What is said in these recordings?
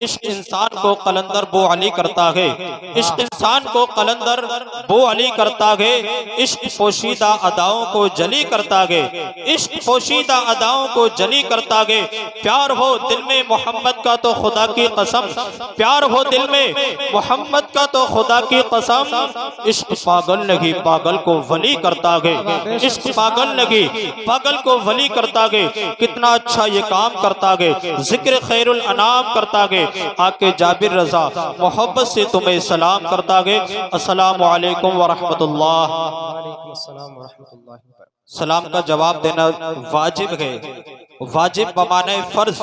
इश्क इंसान को कलंदर बो अली करता है। इश्क इंसान को कलंदर बो अली करता है। इश्क पोशीदा अदाओं को जली करता है। इश्क पोशीदा अदाओं को जली करता है। प्यार हो दिल में मोहम्मद का तो खुदा की कसम, प्यार हो दिल में मोहम्मद का तो खुदा की कसम। इश्क पागल नहीं पागल को वली करता है। इश्क पागल नहीं पागल को वली करता है। कितना अच्छा ये काम करता है, जिक्र खैरुल अनाम करता है। आके जाबिर रजा मोहब्बत से तुम्हें सलाम करता है। अस्सलामु अलैकुम व रहमतुल्लाह। सलाम का जवाब देना वाजिब है। वाजिब बमाने फर्ज,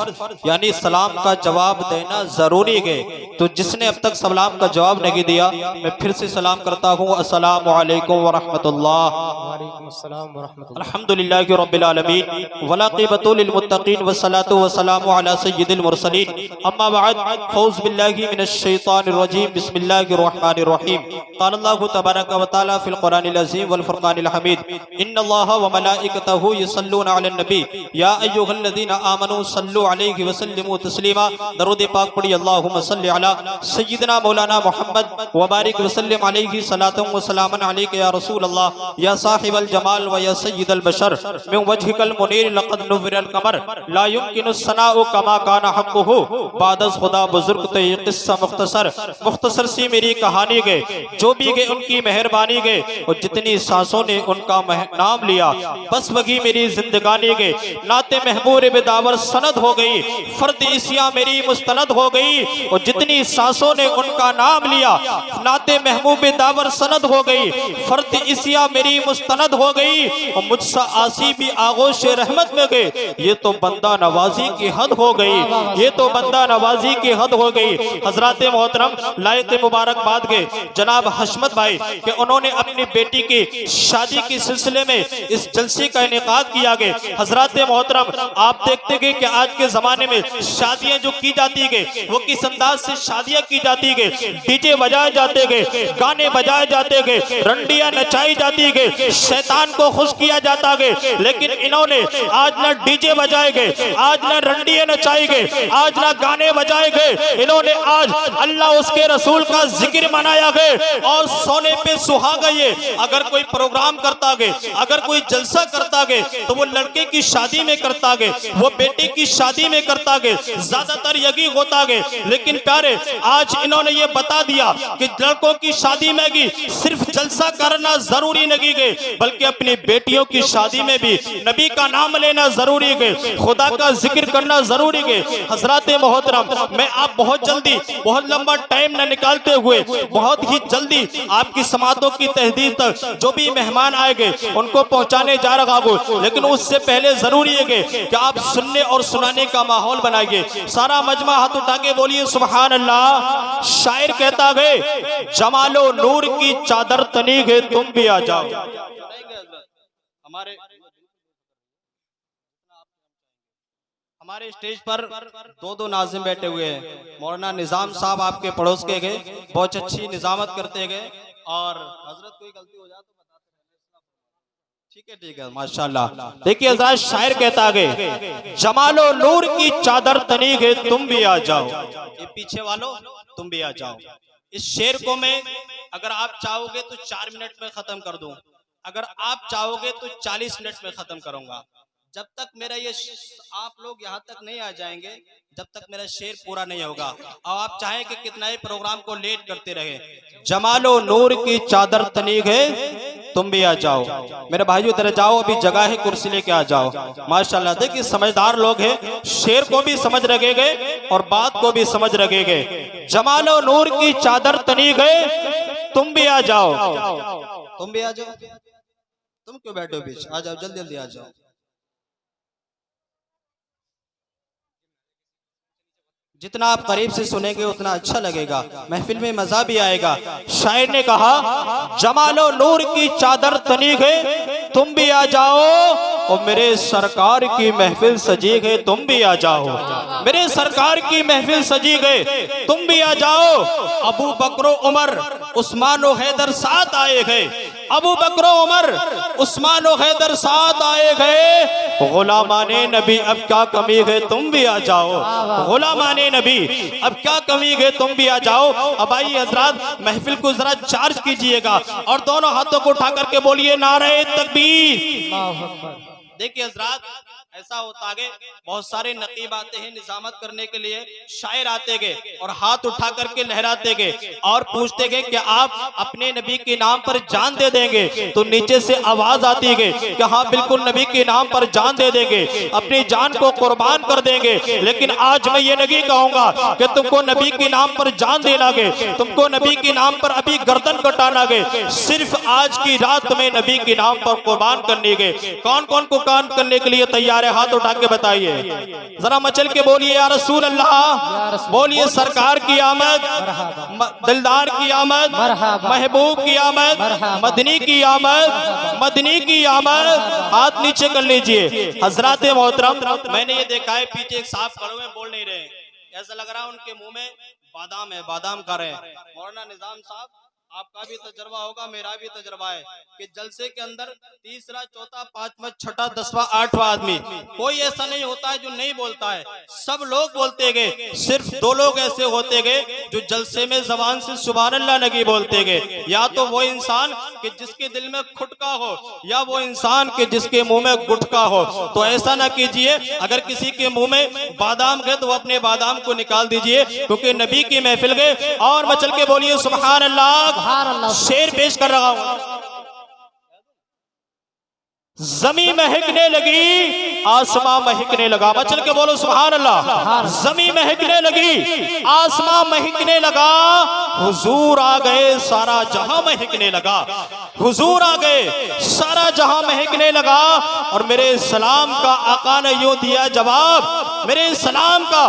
यानी सलाम का जवाब देना जरूरी है। तो जिसने अब तक सलाम का जवाब नहीं दिया, मैं फिर से सलाम करता हूँ। अस्सलामु अलैकुम व रहमतुल्लाह। अल्हम्दुलिल्लाहि रब्बिल आलमीन वलाक़िबतु लिल मुत्तक़ीन वस्सलातु वस्सलामु अला सय्यिदिल मुरसलीन। अम्मा बाद, फ़ौज़ बिल्लाहि मिनश शैतानिर रजीम। बिस्मिल्लाहिर रहमानिर रहीम। क़ाल अल्लाहु तबारक व तआला फ़िल क़ुरआनिल अज़ीम वल फ़ुरक़ानिल हमीद। इन्नल्लाहा व मलाइकतहु युसल्लूना अलन नबी या अय्युहल्लज़ीना आमनू सल्लु अलैहि व सल्लिमू तस्लीमा। दरूद पाक पढ़िए। अल्लाहुम्मा सल्लि अला सय्यिदिना मौलाना मुहम्मद व बारिक व सल्लिम अलैहि सलातन व सलामन अलैका या रसूल अल्लाह या साहिबल जमाल व या सय्यिदल बशर मिन वजहिकल मुनीर लक़द नुव्विरल कमर ला युमकिनु सनाउ कमा काना हक़्क़ुहु बादस खुदा बुजुर्ग। तो ये किस्सा मुख्तसर सी मेरी कहानी गए, जो भी गए उनकी मेहरबानी गए, और जितनी सांसों ने उनका नाम लिया बस वही मेरी जिंदगानी गए। नाते महबूब बेदावर सनद हो गई, फर्द इसिया मेरी मुस्तनद हो गई, और जितनी सांसों ने उनका नाम लिया नाते महबूब बेदावर सनद हो गई, फर्द इसिया मेरी मुस्तनद हो गई, और मुझसा आसी भी आगोश रहमत में गए। ये तो बंदा नवाजी की हद हो गई, ये तो बंदा नवाजी की हद हो गई। हजरत मोहतरम लायक मुबारकबाद के जनाब हशमत भाई कि उन्होंने अपनी बेटी की शादी के सिलसिले में इस जलसे का इनेकाद किया गया। हजरत मोहतरम, आप देखते गए कि आज के जमाने में शादियां जो की जाती है वो किस अंदाज से शादियां की जाती है। डीजे बजाए जाते गए, गाने बजाए जाते गए, रंडियां नचाई जाती गए, शैतान को खुश किया जाता गए। लेकिन इन्होंने आज न डीजे बजाए गए, आज न रंडियां नचाई गए, आज न गाने बजाए गए। इन्होंने आज अल्लाह उसके रसूल का जिक्र मनाया गए और सोने पे सुहागा। ये अगर कोई प्रोग्राम करता गए, अगर कोई जलसा करता गए, तो वो लड़के की शादी में करता गए, वो बेटे की शादी में करता गए, ज्यादातर यही होता गए। लेकिन प्यारे, आज इन्होंने ये बता दिया कि लड़कों की शादी में भी सिर्फ जलसा करना जरूरी नहीं गए, बल्कि अपनी बेटियों की शादी में भी नबी का नाम लेना जरूरी है, खुदा का जिक्र करना जरूरी है। हजरत मोहतरम, मैं आप बहुत जल्दी, बहुत लंबा टाइम न निकालते हुए बहुत ही जल्दी आपकी समातों की तहदीद तक जो भी मेहमान आएंगे उनको पहुंचाने जा रहा हूं। लेकिन उससे पहले जरूरी है कि आप सुनने और सुनाने का माहौल बनाइए। सारा मजमा हाथ उठा के बोलिए सुभान अल्लाह। शायर कहता है, जमालो नूर की चादर तनी है, तुम भी आ जाओ। हमारे स्टेज पर दो नाज़िम बैठे हुए हैं। मौलाना निजाम साहब आपके पड़ोस के गए, बहुत अच्छी निजामत करते गए, और हजरत कोई गलती हो जाए तो ठीक है माशाल्लाह। देखिए हजरत, शायर कहता है, जमालो नूर की चादर तनी है, तुम भी आ जाओ। ये पीछे वालों, तुम भी आ जाओ। इस शेर को मैं अगर आप चाहोगे तो 4 मिनट में खत्म कर दूं, अगर आप चाहोगे तो 40 मिनट में खत्म करूंगा। जब तक मेरा ये आप लोग यहाँ तक नहीं आ जाएंगे, जब तक मेरा शेर पूरा नहीं होगा। और आप चाहें कि कितना ही प्रोग्राम को लेट करते रहे। जमालो नूर की चादर तनी है, तुम भी आ जाओ। मेरे भाइयों इधर जाओ, अभी जगह है, कुर्सी लेके आ जाओ। माशाल्लाह, देखिए समझदार लोग हैं, शेर को भी समझ रखेंगे और बात को भी समझ रखेंगे। जमालो नूर की चादर तनी है, तुम भी आ जाओ। तुम भी आ जाओ। तुम क्यों बैठो बीच? आ जाओ, जल्दी जल्दी आ जाओ। जितना आप करीब से सुनेंगे उतना अच्छा लगेगा, महफिल में मजा भी आएगा। शायर ने कहा, जमालो नूर की चादर तनी है, तुम भी आ जाओ, और मेरे सरकार की महफिल सजी है, तुम भी आ जाओ। मेरे सरकार की महफिल सजी गए, तुम भी आ जाओ। अबू बकर, उमर, उस्मान और हैदर साथ आए गए। अबू बकर उमर उस्मान और हैदर साथ आए गए। गुलामाने नबी अब क्या कमी है, तुम भी आ जाओ। गुलामाने नबी अब क्या कमी है, तुम भी आ जाओ। अब आइए हजरात, महफिल को जरा चार्ज कीजिएगा और दोनों हाथों को उठा करके बोलिए नारे तकबीर। देखिए हजरात, ऐसा होता है, बहुत सारे नकीब आते हैं निजामत करने के लिए, शायर आते गए और हाथ उठा करके लहराते गए और पूछते गए कि आप अपने नबी के नाम पर जान दे देंगे। तो नीचे से आवाज आती है कि हाँ बिल्कुल नबी के नाम पर जान दे देंगे, अपनी जान को कुर्बान कर देंगे। लेकिन आज मैं ये नहीं कहूंगा कि तुमको नबी के नाम पर जान देना गे, तुमको नबी के नाम पर अभी गर्दन कटाना गे। सिर्फ आज की रात में नबी के नाम पर कुर्बान करने गए। कौन कौन को कुर्बान करने के लिए तैयार, हाथ उठा के बताइए, जरा मचल के बोलिए या रसूल अल्लाह, बोलिए सरकार की आमद, दिलदार की आमद, महबूब की आमद, मदनी की आमद, मदनी की आमद। हाथ नीचे कर लीजिए। हजरात मोहतरम, मैंने ये देखा है पीछे एक साहब खड़े हुए बोल नहीं रहे, ऐसा लग रहा है उनके मुंह में बादाम है, बादाम खा रहे हैं। मौलाना निजाम साहब, आपका भी तजर्बा होगा, मेरा भी तजर्बा है कि जलसे के अंदर तीसरा, चौथा, पांचवा, छठा, 10वां, 8वां आदमी कोई ऐसा नहीं होता है जो नहीं बोलता है, सब लोग बोलते गए। सिर्फ 2 लोग ऐसे होते गए जो जलसे में जबान से सुभान अल्लाह नहीं बोलते गए। या तो वो इंसान कि जिसके दिल में खुटका हो, या वो इंसान कि जिसके मुंह में गुटका हो। तो ऐसा ना कीजिए, अगर किसी के मुंह में बादाम गए तो वो अपने बादाम को निकाल दीजिए, क्योंकि नबी की महफिल गए। और मचल के बोलिए सुभान अल्लाह। शेर पेश कर रहा हूं। जमी महकने लगी, आसमां महकने लगा, मचल के बोलो सुभान अल्लाह। जमी महकने लगी, आसमां महकने लगा, हुजूर आ गए, सारा जहां महकने लगा। हुजूर आ गए, सारा जहां महकने लगा। और मेरे सलाम का आका ने यूं दिया जवाब, मेरे सलाम का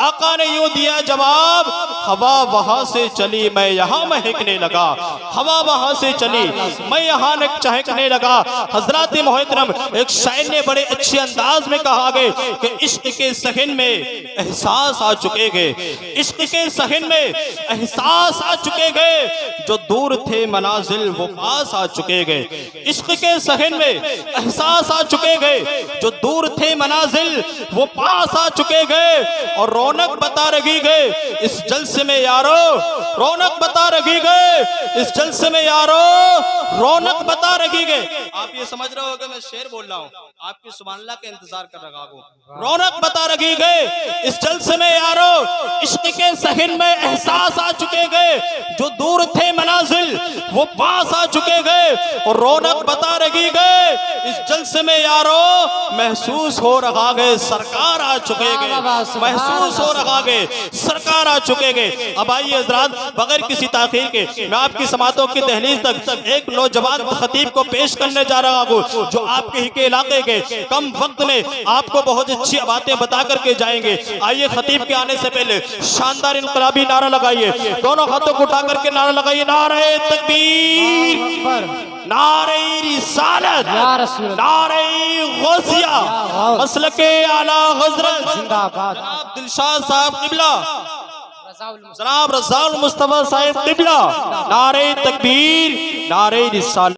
आका ने यूं दिया जवाब, हवा वहां से चली मैं यहां महकने लगा, हवा वहां से चली मैं यहां चहकने लगा। हजरात मोहतरम, एक शायर ने बड़े अच्छे अंदाज में कहा गए कि इश्क के सहन में एहसास आ चुके गए, इश्क के सहन में एहसास आ चुके गए, जो दूर थे मनाजिल वो पास आ चुके गए। इश्क के सहन में एहसास आ चुके गए, जो दूर थे मनाजिल वो पास आ चुके गए। और रौनक बता रही गए इस जलसे में यारो, रौनक बता रही गए इस जलसे में यारो, रौनक बता रही गए। आप ये समझ रहे हो कि मैं शेर बोल रहा हूँ, आपकी सुभान अल्लाह का इंतजार कर रहा हूँ। रौनक बता रही गए इस जलसे में यारो, इश्क के सहन में एहसास आ चुके गए, जो दूर थे मनाजिल वो पास आ चुके गए। और रौनक बता रही गए इस जलसे में यारो, महसूस हो रहा गए सरकार आ चुके गए, महसूस हो रहा गए सरकार आ चुके गए। अब आइए हजरात, बगैर किसी ताखीर के मैं आपकी समातों की दहलीज तक एक नौजवान खतीब को पेश करने जा रहा हूँ, जो आपके ही के इलाके के कम वक्त में आपको बहुत अच्छी बातें बता करके जाएंगे। आइए खतीब के आने से पहले शानदार इनकलाबी नारा लगाइए, दोनों हाथों को उठा करके नारा लगाइए, नारे तकबीर, नारे रिसालत, नारे गौसिया, मसलके आला हज़रत जनाब दिलशाद साहब क़िबला, जनाब रज़ाउल मुस्तफ़ा साहब क़िबला, नारे तकबीर, नारे रिसालत।